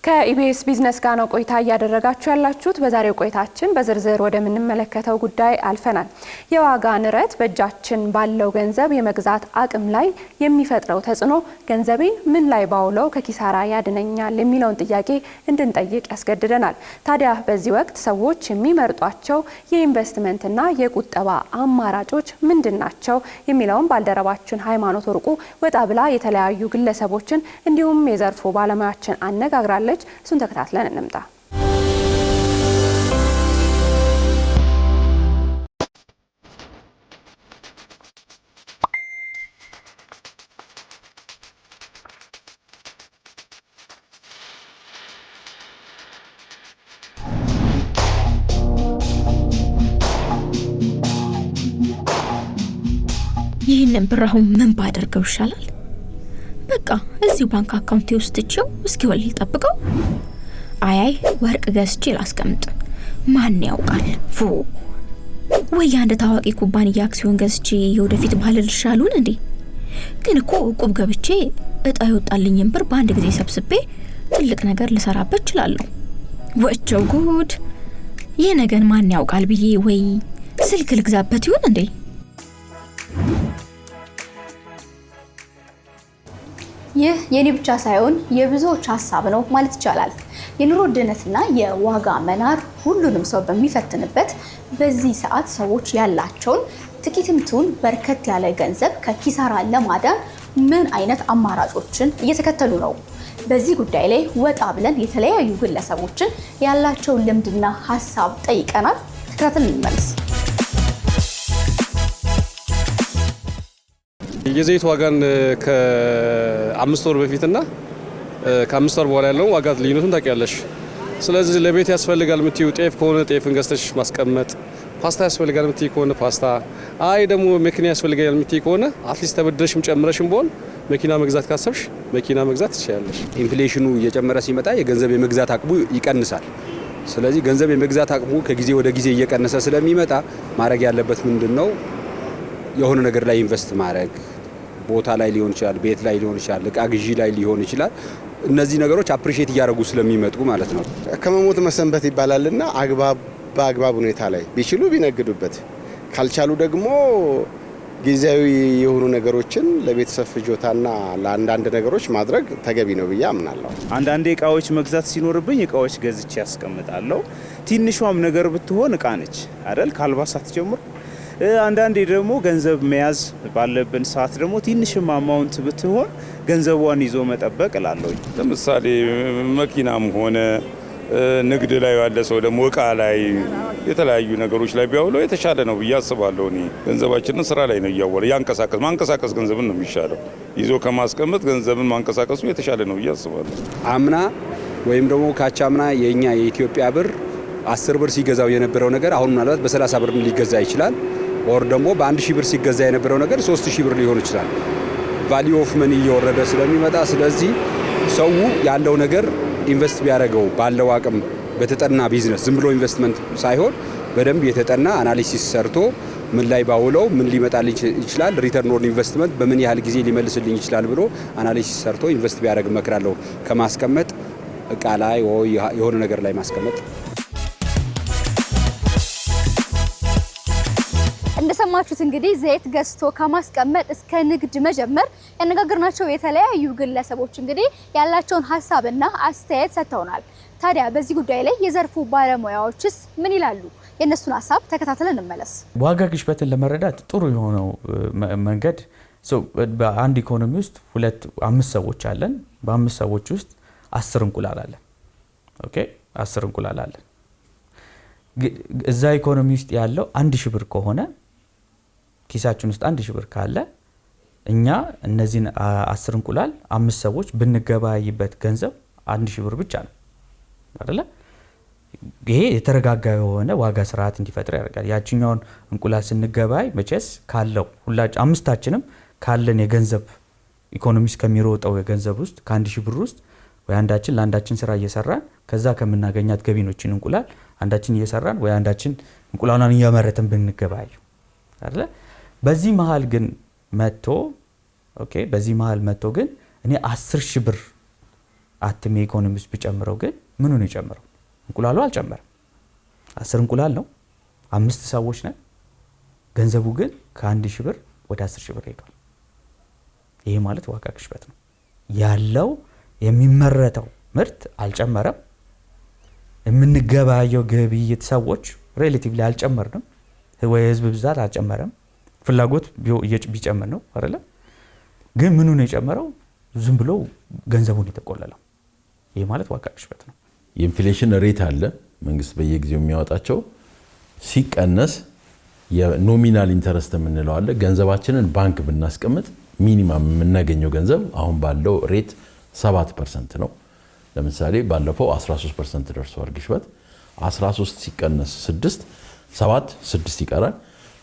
ከኢቢኤስ ቢዝነስ ጋር ነው ቆይታ እያደረጋችሁ ያላችሁት። በዛሬው ቆይታችን በዝርዝር ወደ ምንመለከተው ጉዳይ አልፈናል። የዋጋ ንረት በእጃችን ባለው ገንዘብ የመግዛት አቅም ላይ የሚፈጥረው ተጽዕኖ ገንዘቤን ምን ላይ ባውለው ከኪሳራ ያድነኛል የሚለውን ጥያቄ እንድንጠይቅ ያስገድደናል። ታዲያ በዚህ ወቅት ሰዎች የሚመርጧቸው የኢንቨስትመንትና የቁጠባ አማራጮች ምንድናቸው የሚለውን ባልደረባችን ሃይማኖት ወርቁ ወጣ ብላ የተለያዩ ግለሰቦችን እንዲሁም የዘርፉ ባለሙያዎችን አነጋግራለች። እሱን ተከታትለን እንምጣ። ይህንን ብር አሁን ምን ባደርገው ይሻላል? በቃ እዚሁ ባንክ አካውንቴ ውስጥ ትቼው እስኪወልድ ጠብቀው። አይ ወርቅ ገዝቼ ላስቀምጥ፣ ማን ያውቃል? ወይ አንድ ታዋቂ ኩባንያ አክሲዮን ገዝቼ የወደፊት ባለድርሻ ልሁን እንዴ? ግን እኮ እቁብ ገብቼ እጣ ይወጣልኝን ብር በአንድ ጊዜ ሰብስቤ ትልቅ ነገር ልሰራበት እችላለሁ። ወቸው ጉድ! ይህ ነገር ማን ያውቃል ብዬ ወይ ስልክ ልግዛበት ይሁን እንዴ? ይህ የኔ ብቻ ሳይሆን የብዙዎች ሀሳብ ነው ማለት ይቻላል። የኑሮ ውድነትና የዋጋ መናር ሁሉንም ሰው በሚፈትንበት በዚህ ሰዓት ሰዎች ያላቸውን ጥቂትም ትሁን በርከት ያለ ገንዘብ ከኪሳራ ለማዳን ምን አይነት አማራጮችን እየተከተሉ ነው? በዚህ ጉዳይ ላይ ወጣ ብለን የተለያዩ ግለሰቦችን ያላቸውን ልምድና ሀሳብ ጠይቀናል። ተከታተልን እንመለስ። የዘይት ዋጋን ከ5 ወር በፊትና ከ5 ወር በኋላ ያለው ዋጋ ልዩነቱን ታውቂያለሽ። ስለዚህ ለቤት ያስፈልጋል የምትይው ጤፍ ከሆነ ጤፍን ገዝተሽ ማስቀመጥ፣ ፓስታ ያስፈልጋል የምትይ ከሆነ ፓስታ፣ አይ ደግሞ መኪና ያስፈልጋል የምትይ ከሆነ አትሊስት ተበድረሽም ጨምረሽም ቢሆን መኪና መግዛት ካሰብሽ መኪና መግዛት ትችያለሽ። ኢንፍሌሽኑ እየጨመረ ሲመጣ የገንዘብ የመግዛት አቅሙ ይቀንሳል። ስለዚህ ገንዘብ የመግዛት አቅሙ ከጊዜ ወደ ጊዜ እየቀነሰ ስለሚመጣ ማድረግ ያለበት ምንድነው? የሆነ ነገር ላይ ኢንቨስት ማድረግ፣ ቦታ ላይ ሊሆን ይችላል፣ ቤት ላይ ሊሆን ይችላል፣ እቃ ግዢ ላይ ሊሆን ይችላል። እነዚህ ነገሮች አፕሪሺየት እያደረጉ ስለሚመጡ ማለት ነው። ከመሞት መሰንበት ይባላልና በአግባብ ሁኔታ ላይ ቢችሉ ቢነግዱበት፣ ካልቻሉ ደግሞ ጊዜያዊ የሆኑ ነገሮችን ለቤተሰብ ፍጆታና ለአንዳንድ ነገሮች ማድረግ ተገቢ ነው ብዬ አምናለሁ። አንዳንዴ እቃዎች መግዛት ሲኖርብኝ እቃዎች ገዝቼ ያስቀምጣለሁ። ትንሿም ነገር ብትሆን እቃ ነች አይደል? ከአልባሳት ጀምሮ አንዳንዴ ደግሞ ገንዘብ መያዝ ባለብን ሰዓት ደግሞ ትንሽም አማውንት ብትሆን ገንዘቧን ይዞ መጠበቅ እላለሁ። ለምሳሌ መኪናም ሆነ ንግድ ላይ ያለ ሰው ደግሞ እቃ ላይ የተለያዩ ነገሮች ላይ ቢያውለው የተሻለ ነው ብዬ አስባለሁ። እኔ ገንዘባችንን ስራ ላይ ነው እያወለ ማንቀሳቀስ ገንዘብን ነው የሚሻለው። ይዞ ከማስቀመጥ ገንዘብን ማንቀሳቀሱ የተሻለ ነው ብዬ አስባለሁ። አምና ወይም ደግሞ ካቻምና የኛ የኢትዮጵያ ብር 10 ብር ሲገዛው የነበረው ነገር አሁን ምናልባት በ30 ብር ሊገዛ ይችላል። ወር ደግሞ በ1000 ብር ሲገዛ የነበረው ነገር 3000 ብር ሊሆን ይችላል። ቫልዩ ኦፍ መኒ እየወረደ ስለሚመጣ ስለዚህ ሰው ያለው ነገር ኢንቨስት ቢያደርገው ባለው አቅም በተጠና ቢዝነስ ዝም ብሎ ኢንቨስትመንት ሳይሆን በደንብ የተጠና አናሊሲስ ሰርቶ ምን ላይ ባውለው ምን ሊመጣልኝ ይችላል፣ ሪተርን ኦን ኢንቨስትመንት በምን ያህል ጊዜ ሊመልስልኝ ይችላል ብሎ አናሊሲስ ሰርቶ ኢንቨስት ቢያደርግ እመክራለሁ። ከማስቀመጥ እቃ ላይ ወይ የሆነ ነገር ላይ ማስቀመጥ። እንደሰማችሁት እንግዲህ ዘይት ገዝቶ ከማስቀመጥ እስከ ንግድ መጀመር ያነጋገርናቸው የተለያዩ ግለሰቦች እንግዲህ ያላቸውን ሀሳብና አስተያየት ሰጥተውናል። ታዲያ በዚህ ጉዳይ ላይ የዘርፉ ባለሙያዎችስ ምን ይላሉ? የእነሱን ሀሳብ ተከታትለን እንመለስ። ዋጋ ግሽበትን ለመረዳት ጥሩ የሆነው መንገድ በአንድ ኢኮኖሚ ውስጥ 5 ሰዎች አለን። በ5 ሰዎች ውስጥ 10 እንቁላል አለን። ኦኬ 10 እንቁላል አለን። እዛ ኢኮኖሚ ውስጥ ያለው 1000 ብር ከሆነ ኪሳችን ውስጥ 1000 ብር ካለ እኛ እነዚህን 10 እንቁላል 5 ሰዎች ብንገባይበት ገንዘብ 1000 ብር ብቻ ነው አይደለ? ይሄ የተረጋጋ የሆነ ዋጋ ስርዓት እንዲፈጠር ያደርጋል። ያቺኛውን እንቁላል ስንገባይ መቼስ ካለው ሁላችን አምስታችንም ካለን የገንዘብ ኢኮኖሚስ ከሚሮጠው የገንዘብ ውስጥ ከ1000 ብር ውስጥ ወይ አንዳችን ለአንዳችን ስራ እየሰራን ከዛ ከምናገኛት ገቢኖችን እንቁላል አንዳችን እየሰራን ወይ አንዳችን እንቁላሏን እያመረተን ብንገባይ አይደለ? በዚህ መሃል ግን መጥቶ ግን እኔ 10,000 ብር አትሜ ኢኮኖሚ ውስጥ ቢጨምረው ግን ምኑ ነው የጨመረው? እንቁላሉ አልጨመረም። 10 እንቁላል ነው፣ 5 ሰዎች ነን። ገንዘቡ ግን ከ1000 ብር ወደ 10000 ብር ሄዷል። ይሄ ማለት ዋጋ ግሽበት ነው ያለው። የሚመረተው ምርት አልጨመረም። የምንገበያየው ግብይት ሰዎች ሪሌቲቭሊ አልጨመርንም። ወይ ህዝብ ብዛት አልጨመረም። ፍላጎት ቢጨምር ነው አይደለ? ግን ምኑ ነው የጨመረው? ዝም ብሎ ገንዘቡን የተቆለለው። ይሄ ማለት ዋጋ ግሽበት ነው። የኢንፍሌሽን ሬት አለ መንግስት በየጊዜው የሚያወጣቸው ሲቀነስ የኖሚናል ኢንተረስት የምንለው አለ። ገንዘባችንን ባንክ ብናስቀምጥ ሚኒማም የምናገኘው ገንዘብ አሁን ባለው ሬት 7% ነው። ለምሳሌ ባለፈው 13% ደርሷል ግሽበት። 13 ሲቀነስ 6 7 6 ይቀራል።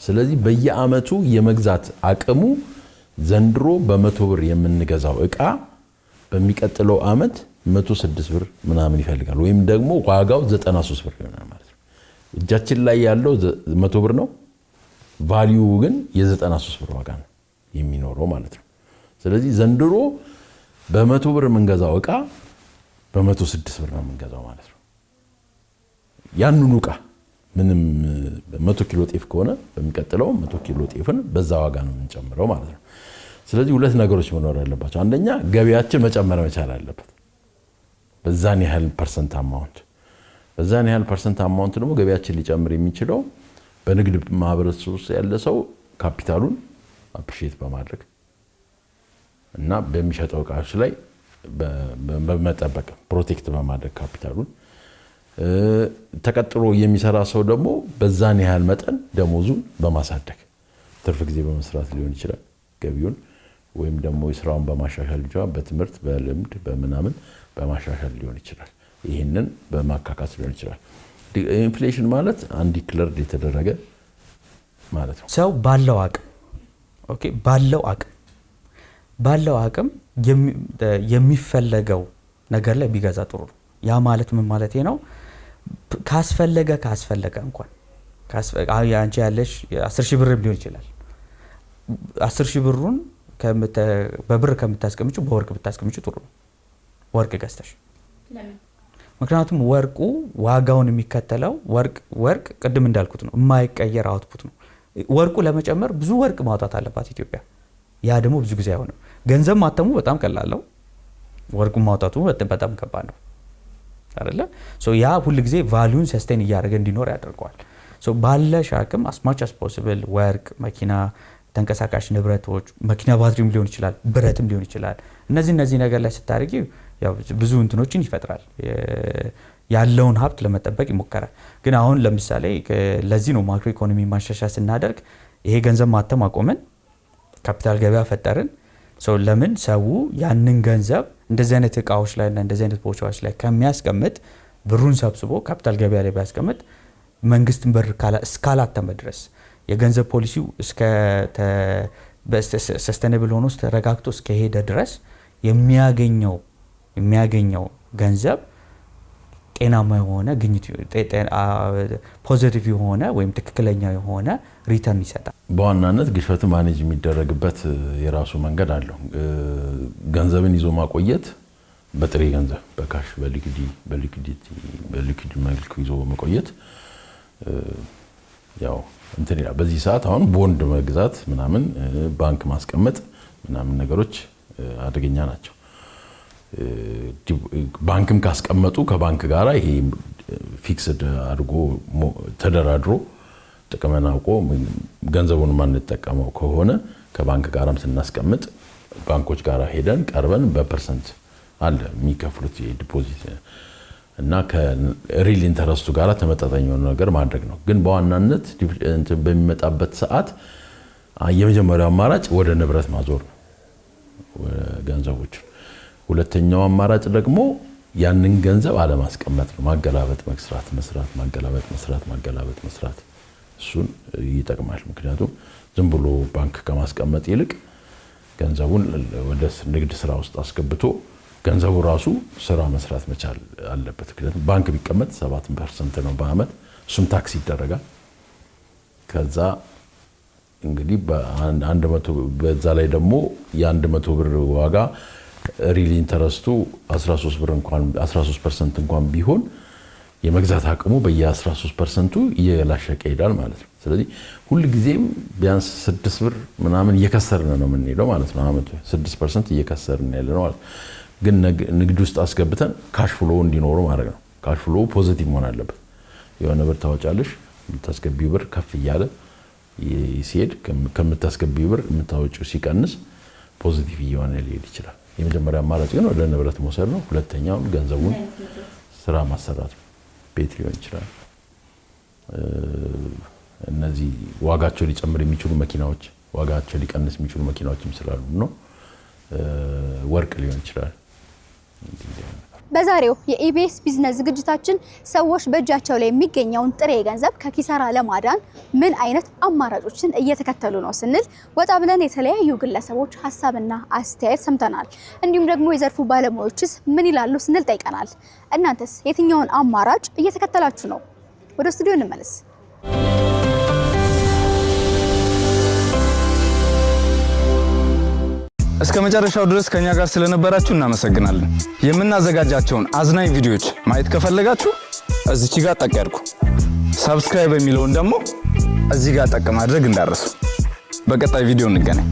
ስለዚህ በየአመቱ የመግዛት አቅሙ ዘንድሮ በ100 ብር የምንገዛው እቃ በሚቀጥለው አመት 106 ብር ምናምን ይፈልጋል፣ ወይም ደግሞ ዋጋው 93 ብር ይሆናል ማለት ነው። እጃችን ላይ ያለው 100 ብር ነው፣ ቫልዩ ግን የ93 ብር ዋጋ ነው የሚኖረው ማለት ነው። ስለዚህ ዘንድሮ በ100 ብር የምንገዛው እቃ በ106 ብር ነው የምንገዛው ማለት ነው። ያንኑ እቃ ምንም 100 ኪሎ ጤፍ ከሆነ በሚቀጥለው 100 ኪሎ ጤፍን በዛ ዋጋ ነው የምንጨምረው ማለት ነው። ስለዚህ ሁለት ነገሮች መኖር አለባቸው። አንደኛ ገቢያችን መጨመር መቻል አለበት በዛን ያህል ፐርሰንት አማውንት። በዛን ያህል ፐርሰንት አማውንት ደግሞ ገቢያችን ሊጨምር የሚችለው በንግድ ማህበረሰብ ውስጥ ያለ ሰው ካፒታሉን አፕሪሺየት በማድረግ እና በሚሸጠው እቃዎች ላይ በመጠበቅ ፕሮቴክት በማድረግ ካፒታሉን ተቀጥሮ የሚሰራ ሰው ደግሞ በዛን ያህል መጠን ደሞዙን በማሳደግ ትርፍ ጊዜ በመስራት ሊሆን ይችላል ገቢውን፣ ወይም ደግሞ የስራውን በማሻሻል ይችላል፣ በትምህርት በልምድ በምናምን በማሻሻል ሊሆን ይችላል። ይህንን በማካካስ ሊሆን ይችላል። ኢንፍሌሽን ማለት አንዲክለርድ የተደረገ ማለት ነው። ሰው ባለው አቅም ኦኬ፣ ባለው አቅም የሚፈለገው ነገር ላይ ቢገዛ ጥሩ ነው። ያ ማለት ምን ማለት ነው? ካስፈለገ እንኳን አንቺ ያለሽ 10000 ብር ሊሆን ይችላል። 10000 ብሩን በብር ከምታስቀምጪ በወርቅ ብታስቀምጪ ጥሩ ነው። ወርቅ ገዝተሽ ለምን? ምክንያቱም ወርቁ ዋጋውን የሚከተለው ወርቅ ቅድም እንዳልኩት ነው፣ የማይቀየር አውትፑት ነው። ወርቁ ለመጨመር ብዙ ወርቅ ማውጣት አለባት ኢትዮጵያ። ያ ደግሞ ብዙ ጊዜ አይሆንም። ገንዘብ ማተሙ በጣም ቀላል ነው፣ ወርቁን ማውጣቱ በጣም ከባድ ነው አይደለ? ያ ሁሉ ጊዜ ቫልዩን ሰስቴን እያደረገ እንዲኖር ያደርገዋል። ባለሽ አቅም አስማች አስ ፖሲብል ወርቅ፣ መኪና፣ ተንቀሳቃሽ ንብረቶች፣ መኪና ባትሪም ሊሆን ይችላል፣ ብረትም ሊሆን ይችላል። እነዚህ ነገር ላይ ስታደርጊ ያው ብዙ እንትኖችን ይፈጥራል። ያለውን ሀብት ለመጠበቅ ይሞከራል። ግን አሁን ለምሳሌ ለዚህ ነው ማክሮ ኢኮኖሚ ማሻሻያ ስናደርግ ይሄ ገንዘብ ማተም አቆመን፣ ካፒታል ገበያ ፈጠርን። ለምን ሰው ያንን ገንዘብ እንደዚህ አይነት እቃዎች ላይ እና እንደዚህ አይነት ቦታዎች ላይ ከሚያስቀምጥ ብሩን ሰብስቦ ካፒታል ገበያ ላይ ቢያስቀምጥ መንግስትን ብር እስካላተመ ድረስ የገንዘብ ፖሊሲው እስከ ሰስተኔብል ሆኖ ተረጋግቶ እስከሄደ ድረስ የሚያገኘው ገንዘብ ጤናማ የሆነ ግኝት ፖዚቲቭ የሆነ ወይም ትክክለኛ የሆነ ሪተርን ይሰጣል። በዋናነት ግሽበት ማኔጅ የሚደረግበት የራሱ መንገድ አለው። ገንዘብን ይዞ ማቆየት በጥሬ ገንዘብ በካሽ በሊኩዊድ መልክ ይዞ መቆየት ያው እንትን ይላል። በዚህ ሰዓት አሁን ቦንድ መግዛት ምናምን ባንክ ማስቀመጥ ምናምን ነገሮች አደገኛ ናቸው። ባንክም ካስቀመጡ ከባንክ ጋራ ይሄ ፊክስድ አድርጎ ተደራድሮ ጥቅምን አውቆ ገንዘቡን ማንጠቀመው ከሆነ ከባንክ ጋራም ስናስቀምጥ ባንኮች ጋራ ሄደን ቀርበን በፐርሰንት አለ የሚከፍሉት የዲፖዚት እና ከሪል ኢንተረስቱ ጋራ ተመጣጣኝ የሆነ ነገር ማድረግ ነው። ግን በዋናነት በሚመጣበት ሰዓት የመጀመሪያው አማራጭ ወደ ንብረት ማዞር ነው ገንዘቦች። ሁለተኛው አማራጭ ደግሞ ያንን ገንዘብ አለማስቀመጥ ነው። ማገላበጥ መስራት እሱን ይጠቅማል። ምክንያቱም ዝም ብሎ ባንክ ከማስቀመጥ ይልቅ ገንዘቡን ወደ ንግድ ስራ ውስጥ አስገብቶ ገንዘቡ ራሱ ስራ መስራት መቻል አለበት። ምክንያቱም ባንክ ቢቀመጥ 7% ነው በአመት፣ እሱም ታክስ ይደረጋል። ከዛ እንግዲህ በዛ ላይ ደግሞ የ100 ብር ዋጋ ሪል ኢንተረስቱ 13% እንኳን ቢሆን የመግዛት አቅሙ በየ13% እየላሸቀ ይሄዳል ማለት ነው። ስለዚህ ሁል ጊዜም ቢያንስ 6 ብር ምናምን እየከሰርን ነው የምንሄደው ማለት ነው። አመቱ 6% እየከሰርን ያለ ነው ማለት ነው። ግን ንግድ ውስጥ አስገብተን ካሽ ፍሎ እንዲኖር ማድረግ ነው። ካሽ ፍሎ ፖዚቲቭ መሆን አለበት። የሆነ ብር ታወጫለሽ፣ የምታስገቢው ብር ከፍ እያለ ሲሄድ ከምታስገቢው ብር የምታወጪው ሲቀንስ ፖዚቲቭ እየሆነ ሊሄድ ይችላል። የመጀመሪያ አማራጭ ግን ወደ ንብረት መውሰድ ነው። ሁለተኛው ገንዘቡን ስራ ማሰራት ነው። ቤት ሊሆን ይችላል። እነዚህ ዋጋቸው ሊጨምር የሚችሉ መኪናዎች፣ ዋጋቸው ሊቀንስ የሚችሉ መኪናዎችም ስላሉ ነው። ወርቅ ሊሆን ይችላል። በዛሬው የኢቢኤስ ቢዝነስ ዝግጅታችን ሰዎች በእጃቸው ላይ የሚገኘውን ጥሬ ገንዘብ ከኪሳራ ለማዳን ምን አይነት አማራጮችን እየተከተሉ ነው ስንል ወጣ ብለን የተለያዩ ግለሰቦች ሀሳብና አስተያየት ሰምተናል። እንዲሁም ደግሞ የዘርፉ ባለሙያዎችስ ምን ይላሉ ስንል ጠይቀናል። እናንተስ የትኛውን አማራጭ እየተከተላችሁ ነው? ወደ ስቱዲዮ እንመለስ። እስከ መጨረሻው ድረስ ከኛ ጋር ስለነበራችሁ እናመሰግናለን። የምናዘጋጃቸውን አዝናኝ ቪዲዮዎች ማየት ከፈለጋችሁ እዚች ጋር ጠቅ ያድርጉ። ሰብስክራይብ የሚለውን ደግሞ እዚህ ጋር ጠቅ ማድረግ እንዳትረሱ። በቀጣይ ቪዲዮ እንገናኝ።